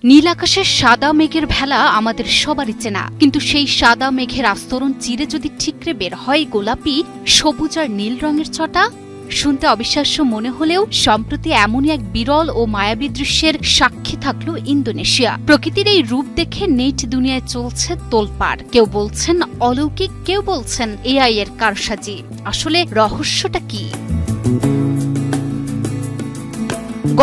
নীল আকাশের সাদা মেঘের ভেলা আমাদের সবারই চেনা, কিন্তু সেই সাদা মেঘের আস্তরণ চিরে যদি ঠিকরে বের হয় গোলাপি, সবুজ আর নীল রঙের ছটা, শুনতে অবিশ্বাস্য মনে হলেও সম্প্রতি এমনই এক বিরল ও মায়াবী দৃশ্যের সাক্ষী থাকল ইন্দোনেশিয়া। প্রকৃতির এই রূপ দেখে নেট দুনিয়ায় চলছে তোলপাড়। কেউ বলছেন অলৌকিক, কেউ বলছেন এআই এর কারসাজি। আসলে রহস্যটা কি?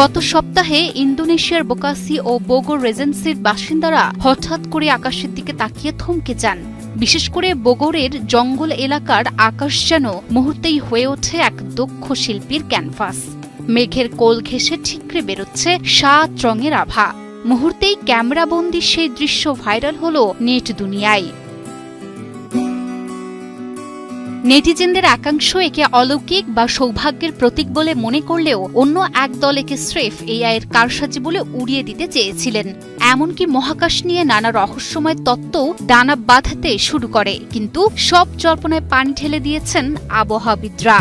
গত সপ্তাহে ইন্দোনেশিয়ার বোকাসি ও বোগোর রেজেন্সির বাসিন্দারা হঠাৎ করে আকাশের দিকে তাকিয়ে থমকে যান। বিশেষ করে বোগোরের জঙ্গল এলাকার আকাশ যেন মুহূর্তেই হয়ে ওঠে এক দক্ষ শিল্পীর ক্যানভাস। মেঘের কোল ঘেঁষে ঠিকরে বেরোচ্ছে ৭ রঙের আভা। মুহূর্তেই ক্যামেরাবন্দি সেই দৃশ্য ভাইরাল হল নেট দুনিয়ায়। নেটিজেনদের একাংশ একে অলৌকিক বা সৌভাগ্যের প্রতীক বলে মনে করলেও অন্য একদল একে স্রেফ এআই এর কারসাজি বলে উড়িয়ে দিতে চেয়েছিলেন। এমনকি মহাকাশ নিয়ে নানা রহস্যময় তত্ত্বও ডানা বাঁধাতে শুরু করে। কিন্তু সব জল্পনায় পানি ঢেলে দিয়েছেন আবহাওয়াবিদরা।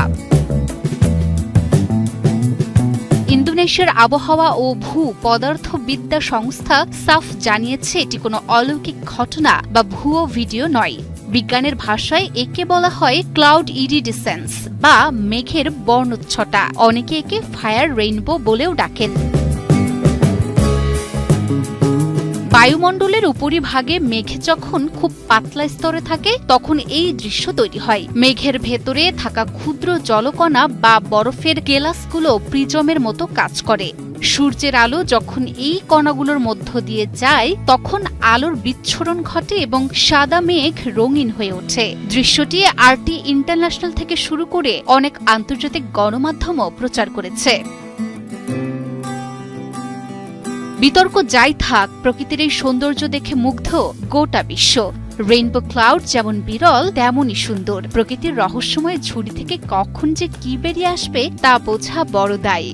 ইন্দোনেশিয়ার আবহাওয়া ও ভূ পদার্থবিদ্যা সংস্থা সাফ জানিয়েছে এটি কোনো অলৌকিক ঘটনা বা ভুয়ো ভিডিও নয়। বিজ্ঞানের ভাষায় একে বলা হয় ক্লাউড ইরিডিসেন্স বা মেঘের বর্ণচ্ছটা। অনেকে একে ফায়ার রেইনবো বলেও ডাকেন। বায়ুমণ্ডলের উপরিভাগে মেঘ যখন খুব পাতলা স্তরে থাকে তখন এই দৃশ্য তৈরি হয়। মেঘের ভেতরে থাকা ক্ষুদ্র জলকণা বা বরফের কেলাসগুলো প্রিজমের মতো কাজ করে। সূর্যের আলো যখন এই কণাগুলোর মধ্য দিয়ে যায় তখন আলোর বিচ্ছুরণ ঘটে এবং সাদা মেঘ রঙিন হয়ে ওঠে। দৃশ্যটি আরটি ইন্টারন্যাশনাল থেকে শুরু করে অনেক আন্তর্জাতিক গণমাধ্যমও প্রচার করেছে। বিতর্ক যাই থাক, প্রকৃতির এই সৌন্দর্য দেখে মুগ্ধ গোটা বিশ্ব। রেইনবো ক্লাউড যেমন বিরল তেমনই সুন্দর। প্রকৃতির রহস্যময় ঝুড়ি থেকে কখন যে কি বেরিয়ে আসবে তা বোঝা বড় দায়ী।